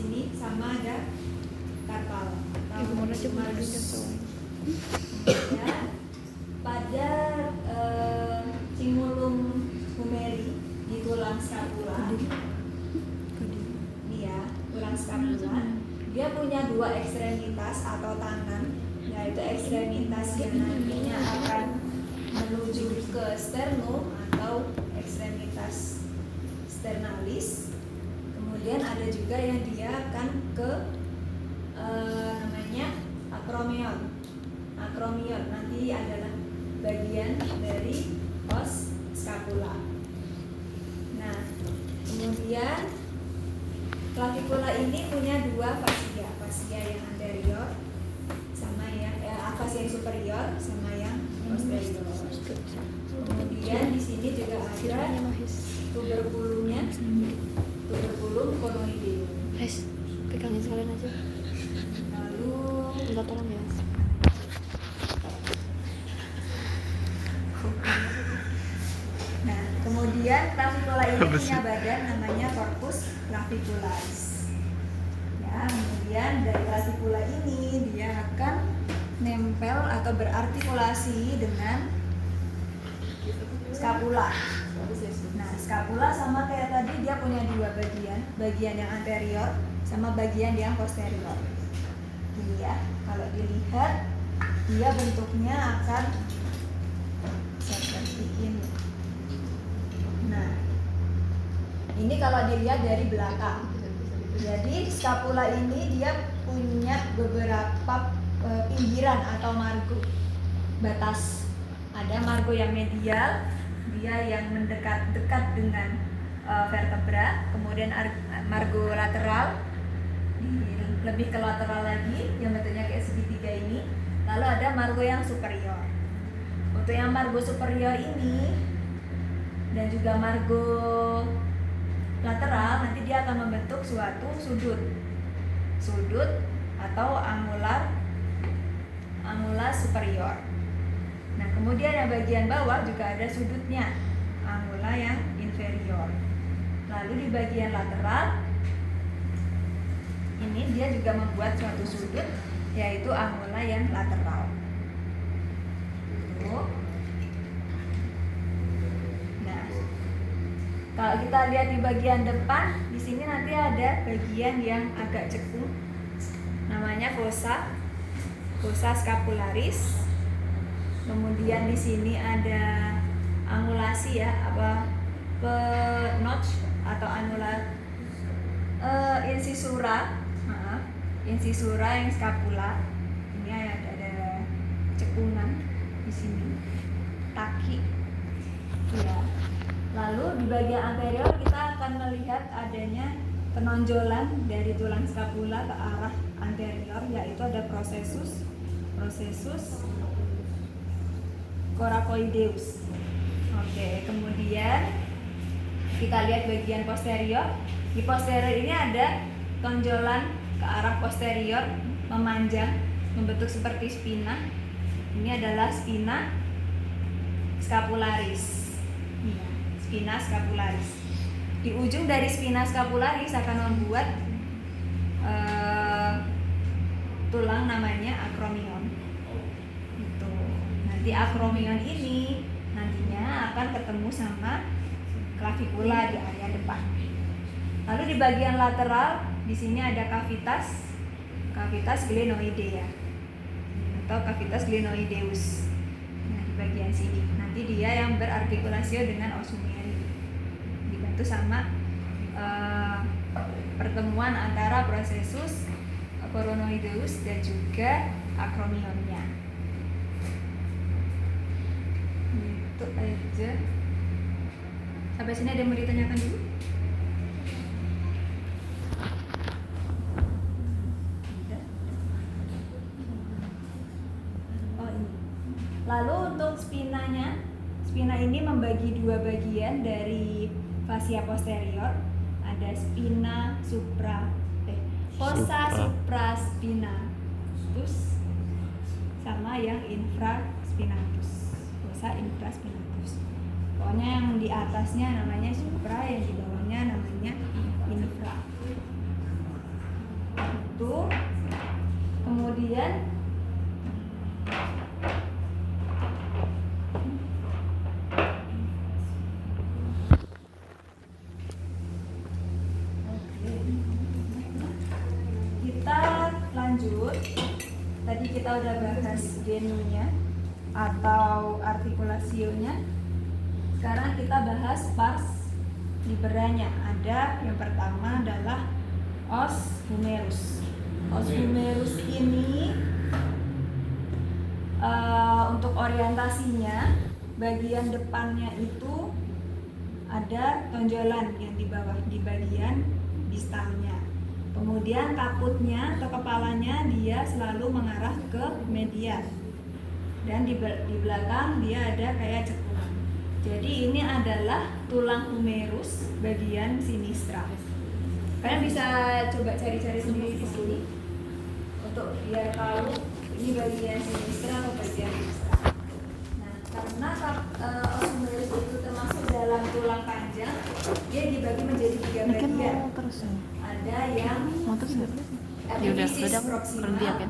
sini sama ada carpal atau margus. Ya, pada cingulum humeri di tulang scapula. Ini ya, tulang scapula. Dia punya dua ekstremitas atau tangan, yaitu ekstremitas yang nantinya akan menuju ke sternum atau ekstremitas sternalis. Kemudian ada juga yang dia akan ke namanya acromion. Acromion nanti adalah bagian dari os scapula. Nah, kemudian clavicula ini punya dua fascia, fascia yang anterior sama yang fascia yang superior sama yang posterior. Kemudian di sini juga ada tuberculumnya, tuberculum conoideum. Pegangin sekalian aja. Lalu Minta tolong ya. nah, kemudian clavicula ini punya badan namanya corpus clavicularis. Ya, kemudian dari clavicula ini dia akan nempel atau berartikulasi dengan scapula. Nah, scapula sama kayak tadi dia punya dua bagian, bagian yang anterior sama bagian yang posterior. Iya, kalau dilihat dia bentuknya akan seperti ini. Nah, ini kalau dilihat dari belakang. Jadi scapula ini dia punya beberapa pinggiran atau margo batas. Ada margo yang medial, dia yang mendekat-dekat dengan vertebra. Kemudian margo lateral, lebih ke lateral lagi, yang bentuknya kayak segitiga ini. Lalu ada margo yang superior. Untuk yang margo superior ini dan juga margo lateral, nanti dia akan membentuk suatu sudut atau angular superior. Nah, kemudian yang bagian bawah juga ada sudutnya, angula yang inferior. Lalu di bagian lateral ini dia juga membuat suatu sudut, yaitu angula yang lateral. Tuh. Nah, kalau kita lihat di bagian depan, di sini nanti ada bagian yang agak cekung, namanya fossa scapularis. Kemudian di sini ada angulasi ya, notch atau incisura yang scapula. Ini ada cekungan di sini, kaki. Ya. Lalu di bagian anterior kita akan melihat adanya penonjolan dari tulang scapula ke arah anterior, yaitu ada processus coracoideus. Oke, kemudian kita lihat bagian posterior. Di posterior ini ada tonjolan ke arah posterior memanjang membentuk seperti spina. Ini adalah spina scapularis. Ya, spina scapularis. Di ujung dari spina scapularis akan membuat tulang namanya acromion. Itu. Nanti acromion ini nantinya akan ketemu sama clavicula di area depan. Lalu di bagian lateral di sini ada cavitas glenoidea atau cavitas glenoideus. Nah, di bagian sini nanti dia yang berartikulasi dengan os humeri, dibantu sama pertemuan antara processus coronoideus dan juga acromionnya. Itu aja. Sampai sini ada yang mau ditanyakan dulu? Oh, ini. Lalu untuk spina ini membagi dua bagian dari fascia posterior. Ada fossa supraspinatus sama yang infraspinatus. Fossa infraspinatus. Pokoknya yang di atasnya namanya supra, yang di bawahnya namanya infra. tadi kita udah bahas genunya atau artikulasionya. Sekarang kita bahas pars liberanya. Ada yang pertama adalah os humerus. Os humerus ini untuk orientasinya, bagian depannya itu ada tonjolan yang di bawah di bagian distalnya. Kemudian kaputnya atau kepalanya dia selalu mengarah ke median. Dan di belakang dia ada kayak cekungan. Jadi ini adalah tulang humerus bagian sinistra. Kalian bisa coba cari-cari sendiri di sini untuk biar tahu ini bagian sinistra atau bagian distal. Nah, karena os humerus itu termasuk dalam tulang panjang, dia dibagi menjadi 3 bagian. terus Ada yang mau terus ya? epiphysis udah proximal, berhenti ya, Ken?